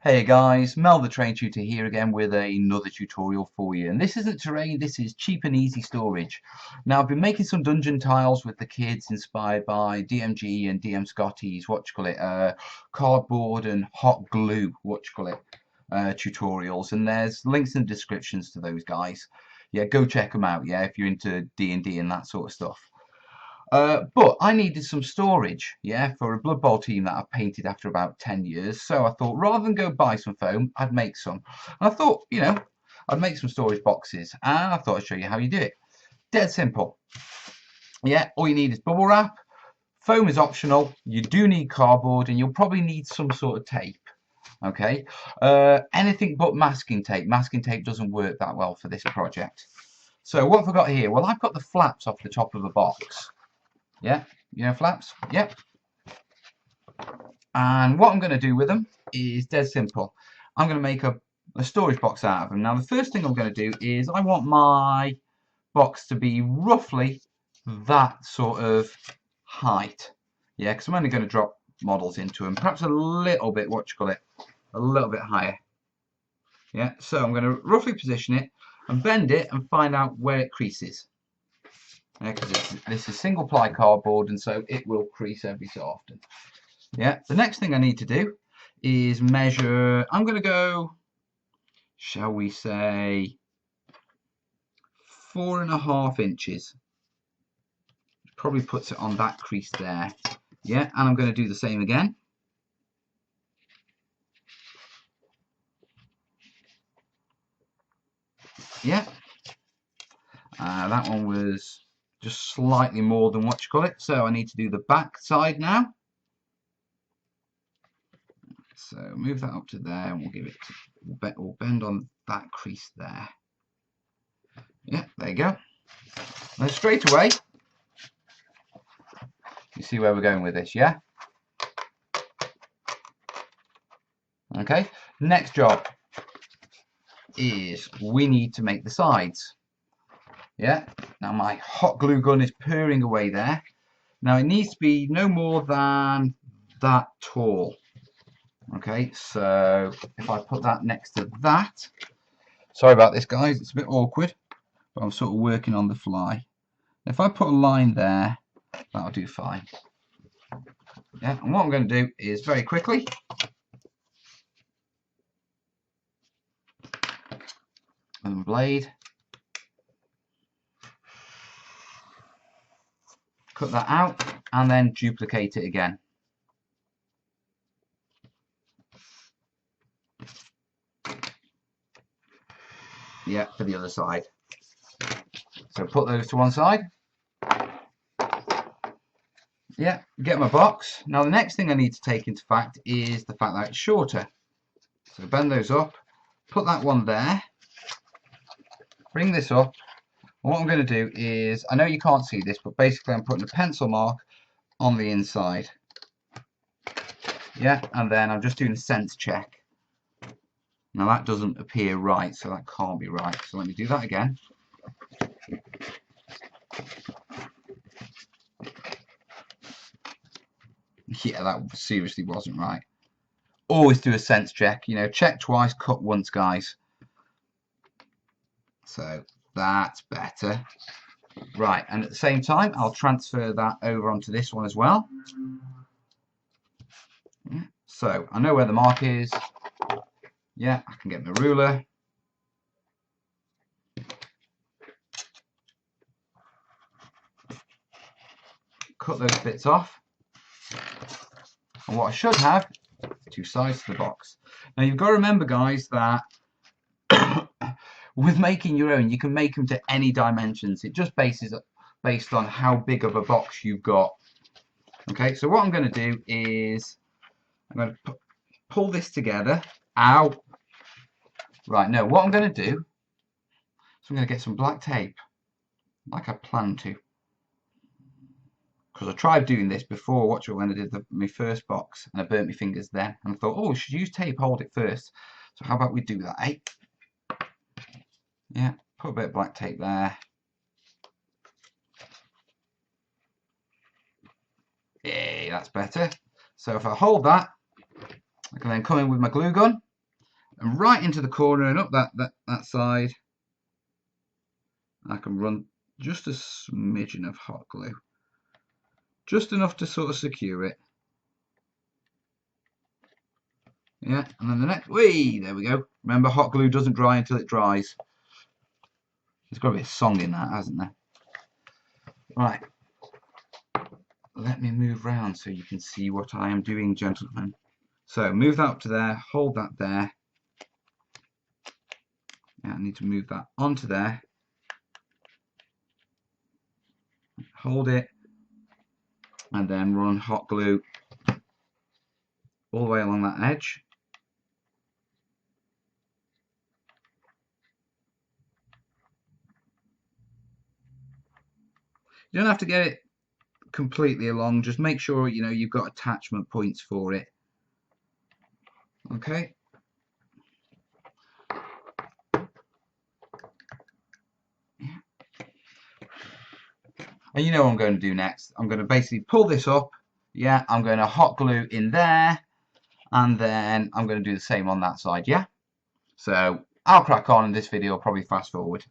Hey guys, Mel the Train Tutor here again with another tutorial for you. And this isn't terrain, this is cheap and easy storage. Now I've been making some dungeon tiles with the kids inspired by DMG and DM Scotty's, cardboard and hot glue, tutorials. And there's links in the descriptions to those guys. Yeah, go check them out, yeah, if you're into D&D and that sort of stuff. But I needed some storage, yeah, for a Blood Bowl team that I've painted after about 10 years. So I thought rather than go buy some foam, I'd make some. And I thought, I'd make some storage boxes. And I thought I'd show you how you do it. Dead simple. Yeah, all you need is bubble wrap. Foam is optional. You do need cardboard and you'll probably need some sort of tape. Okay, anything but masking tape. Masking tape doesn't work that well for this project. So what have I got here? Well, I've got the flaps off the top of a box. Yeah, you know flaps? Yep. And what I'm going to do with them is dead simple. I'm going to make a storage box out of them. Now, the first thing I'm going to do is I want my box to be roughly that sort of height. Yeah, because I'm only going to drop models into them. Perhaps a little bit, a little bit higher. Yeah, so I'm going to roughly position it and bend it and find out where it creases. Because this is single ply cardboard and so it will crease every so often. Yeah, the next thing I need to do is measure. I'm going to go, shall we say, 4.5 inches. Probably puts it on that crease there. Yeah, and I'm going to do the same again. Yeah, that one was just slightly more than so I need to do the back side now. So move that up to there and we'll give it we'll bend on that crease there. Yeah, there you go. Now straight away you see where we're going with this, yeah? Okay, next job is we need to make the sides. Yeah, now my hot glue gun is purring away there. Now it needs to be no more than that tall. Okay, so if I put that next to that, sorry about this guys, it's a bit awkward, but I'm sort of working on the fly. If I put a line there, that'll do fine. Yeah, and what I'm going to do is very quickly with my blade, cut that out and then duplicate it again. Yeah, for the other side. So put those to one side. Yeah, get my box. Now the next thing I need to take into fact is the fact that it's shorter. So bend those up, put that one there, bring this up. And what I'm going to do is, I know you can't see this, but basically I'm putting a pencil mark on the inside. Yeah, and then I'm just doing a sense check. Now that doesn't appear right, so that can't be right. So let me do that again. Yeah, that seriously wasn't right. Always do a sense check. You know, check twice, cut once, guys. So that's better. Right, and at the same time, I'll transfer that over onto this one as well. Yeah, so I know where the mark is. Yeah, I can get my ruler. Cut those bits off. And what I should have, two sides to the box. Now you've got to remember, guys, that with making your own, you can make them to any dimensions. It just based on how big of a box you've got. Okay, so what I'm going to do is I'm going to pull this together. Ow! Right, no, what I'm going to do is I'm going to get some black tape, like I planned to. Because I tried doing this before, when I did my first box, and I burnt my fingers then. And I thought, oh, I should use tape, hold it first. So how about we do that, eh? Yeah, put a bit of black tape there. Yay, that's better. So if I hold that, I can then come in with my glue gun and right into the corner and up that side. I can run just a smidgen of hot glue, just enough to sort of secure it. Yeah, and then the next, there we go. Remember, hot glue doesn't dry until it dries. There's got to be a song in that, hasn't there? Right. Let me move round so you can see what I am doing, gentlemen. So move that up to there, hold that there. Yeah, I need to move that onto there. Hold it, and then run hot glue all the way along that edge. You don't have to get it completely along, just make sure you know you've got attachment points for it. Okay. And you know what I'm going to do next. I'm going to basically pull this up. Yeah, I'm going to hot glue in there, and then I'm going to do the same on that side. Yeah. So I'll crack on in this video. Probably fast forward.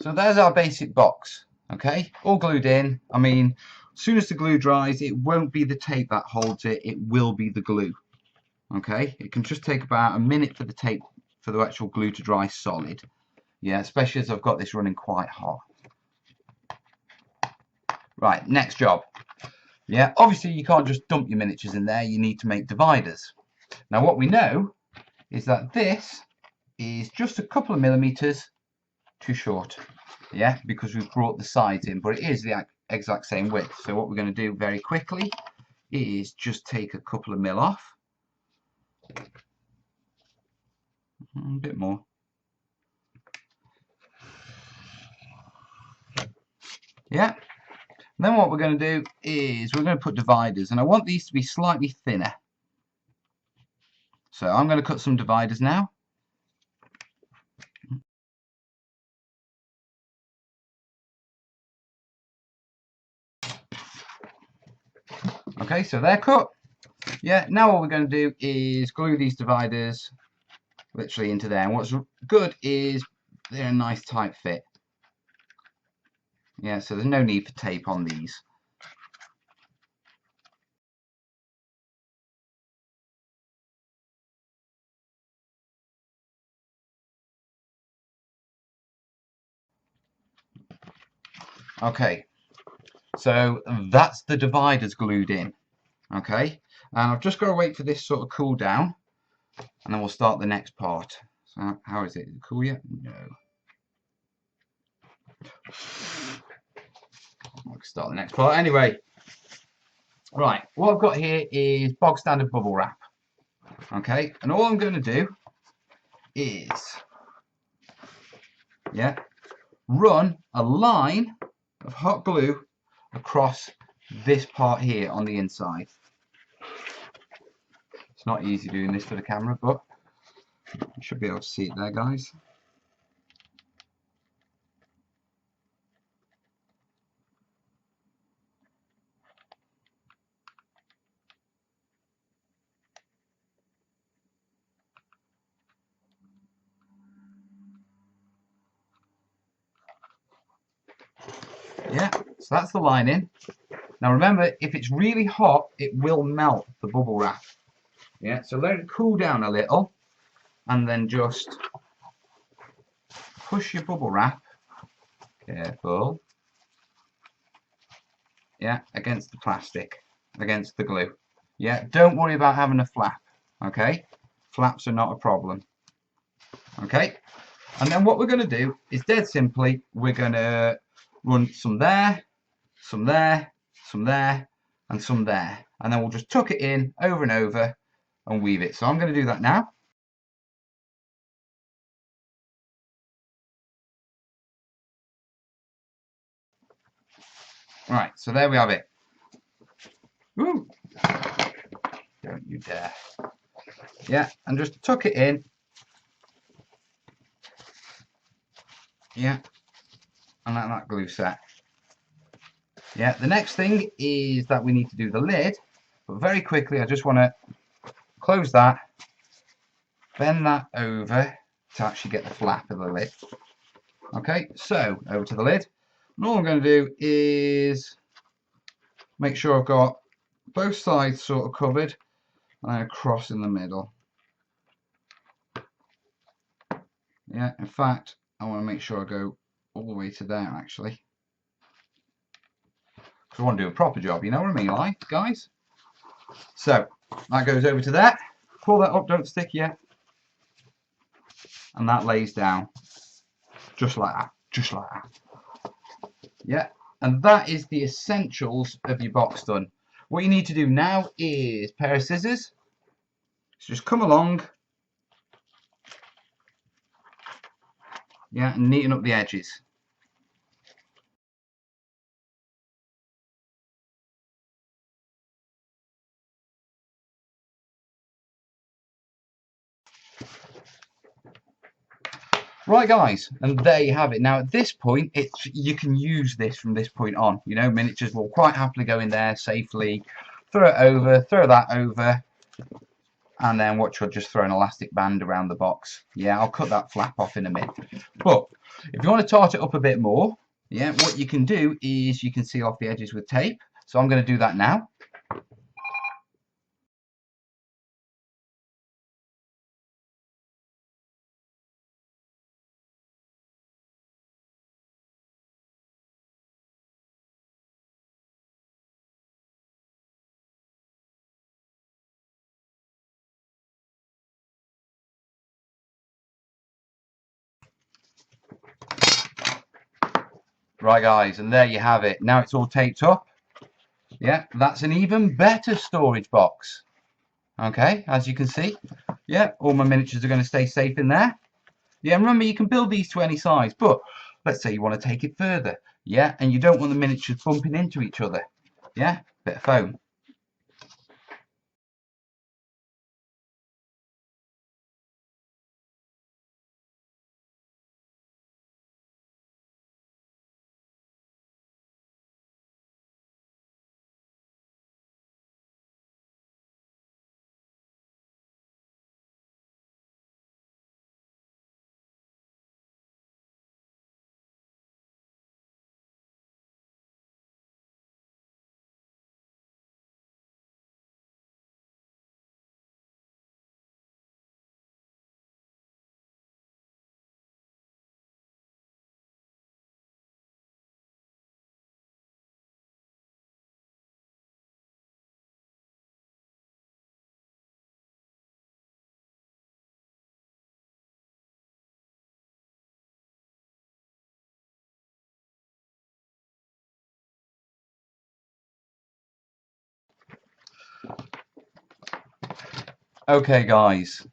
So there's our basic box. Okay, all glued in. I mean, as soon as the glue dries, it won't be the tape that holds it. It will be the glue. Okay, it can just take about a minute for the tape, for the actual glue to dry solid. Yeah, especially as I've got this running quite hot. Right, next job. Yeah, obviously you can't just dump your miniatures in there. You need to make dividers. Now what we know is that this is just a couple of millimeters too short. Yeah, because we've brought the sides in, but it is the exact same width. So what we're going to do very quickly is just take a couple of mil off. A bit more. Yeah. And then what we're going to do is we're going to put dividers, and I want these to be slightly thinner. So I'm going to cut some dividers now. Okay, so they're cut. Yeah, now what we're going to do is glue these dividers literally into there. And what's good is they're a nice tight fit. Yeah, so there's no need for tape on these. Okay, so that's the dividers glued in. Okay, and I've just got to wait for this sort of cool down, and then we'll start the next part. So how is it? Is it cool yet? No. I'll start the next part anyway. Right, what I've got here is bog standard bubble wrap. Okay, and all I'm going to do is, yeah, run a line of hot glue across this part here on the inside. It's not easy doing this for the camera, but you should be able to see it there, guys. Yeah, so that's the lining. Now remember, if it's really hot, it will melt the bubble wrap. Yeah, so let it cool down a little, and then just push your bubble wrap, careful, yeah, against the plastic, against the glue. Yeah, don't worry about having a flap, okay? Flaps are not a problem. Okay, and then what we're going to do is dead simply, we're going to run some there, some there, some there, and some there. And then we'll just tuck it in over and over and weave it. So I'm going to do that now. Right, so there we have it. Woo! Don't you dare. Yeah, and just tuck it in. Yeah, and let that glue set. Yeah, the next thing is that we need to do the lid, but very quickly I just want to close that, bend that over to actually get the flap of the lid. Okay, so over to the lid, and all I'm going to do is make sure I've got both sides sort of covered, and I cross in the middle. Yeah, in fact, I want to make sure I go all the way to there actually, because I want to do a proper job, you know what I mean, like, guys? So that goes over to there, pull that up, don't stick yet, and that lays down just like that, just like that. Yeah, and that is the essentials of your box done. What you need to do now is a pair of scissors. So just come along, yeah, and neaten up the edges. Right, guys, and there you have it. Now, at this point, you can use this from this point on. You know, miniatures will quite happily go in there safely. Throw it over, throw that over, and then watch, you'll just throw an elastic band around the box. Yeah, I'll cut that flap off in a minute. But if you want to tart it up a bit more, yeah, what you can do is you can seal off the edges with tape. So I'm going to do that now. Right, guys, and there you have it. Now it's all taped up. Yeah, that's an even better storage box. Okay, as you can see. Yeah, all my miniatures are going to stay safe in there. Yeah, and remember, you can build these to any size, but let's say you want to take it further. Yeah, and you don't want the miniatures bumping into each other. Yeah, bit of foam. Okay, guys.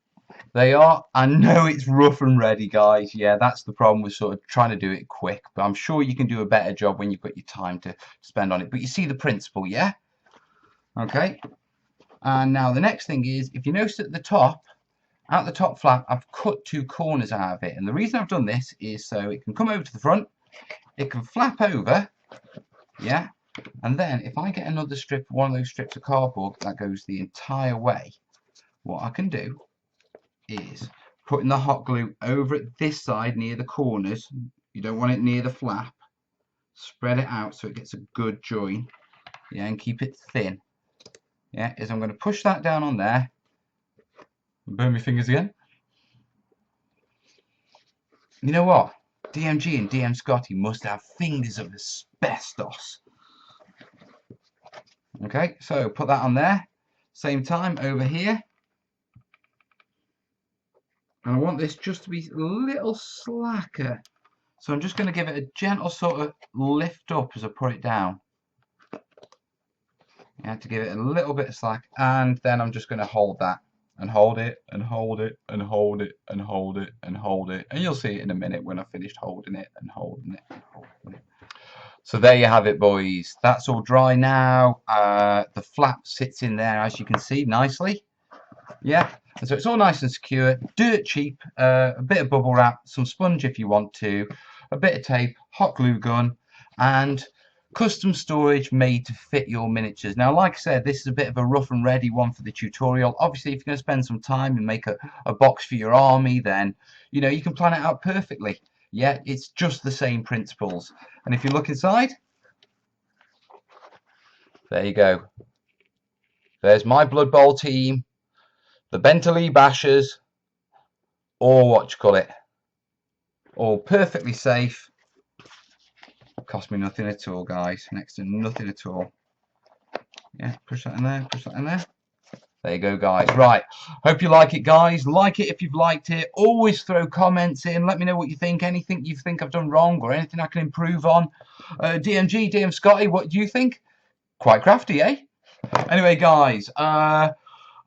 They are. I know it's rough and ready, guys. Yeah, that's the problem with sort of trying to do it quick. But I'm sure you can do a better job when you've got your time to spend on it. But you see the principle, yeah? Okay. And now the next thing is, if you notice at the top flap, I've cut two corners out of it. And the reason I've done this is so it can come over to the front, it can flap over, yeah? And then if I get another strip, one of those strips of cardboard that goes the entire way, what I can do is putting the hot glue over at this side near the corners. You don't want it near the flap. Spread it out so it gets a good join. Yeah, and keep it thin. Yeah, is I'm going to push that down on there. Burn my fingers again. You know what? DMG and DM Scotty must have fingers of asbestos. Okay, so put that on there. Same time over here. And I want this just to be a little slacker. So I'm just going to give it a gentle sort of lift up as I put it down. You have to give it a little bit of slack, and then I'm just going to hold that and hold it and hold it and hold it and hold it and hold it, and you'll see it in a minute when I've finished holding it and holding it and holding it. So there you have it, boys. That's all dry now. The flap sits in there, as you can see, nicely. Yeah, and so it's all nice and secure, dirt cheap, a bit of bubble wrap, some sponge if you want to, a bit of tape, hot glue gun, and custom storage made to fit your miniatures. Now, like I said, this is a bit of a rough and ready one for the tutorial. Obviously, if you're going to spend some time and make a box for your army, then, you know, you can plan it out perfectly. Yeah, it's just the same principles. And if you look inside, there you go. There's my Blood Bowl team, the Bentley Bashers, or what you call it, all perfectly safe. Cost me nothing at all, guys. Next to nothing at all. Yeah, push that in there, push that in there. There you go, guys. Right, hope you like it, guys. Like it if you've liked it. Always throw comments in. Let me know what you think. Anything you think I've done wrong or anything I can improve on. DMG, DM Scotty, what do you think? Quite crafty, eh? Anyway, guys, I've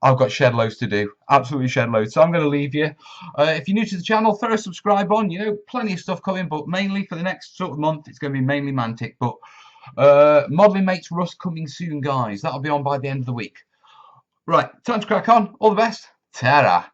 got shed loads to do, absolutely shed loads. So I'm going to leave you. If you're new to the channel, throw a subscribe on. You know, plenty of stuff coming, but mainly for the next sort of month, it's going to be mainly Mantic. But Modelling Mates Rust coming soon, guys. That'll be on by the end of the week. Right, time to crack on. All the best. Ta-ra.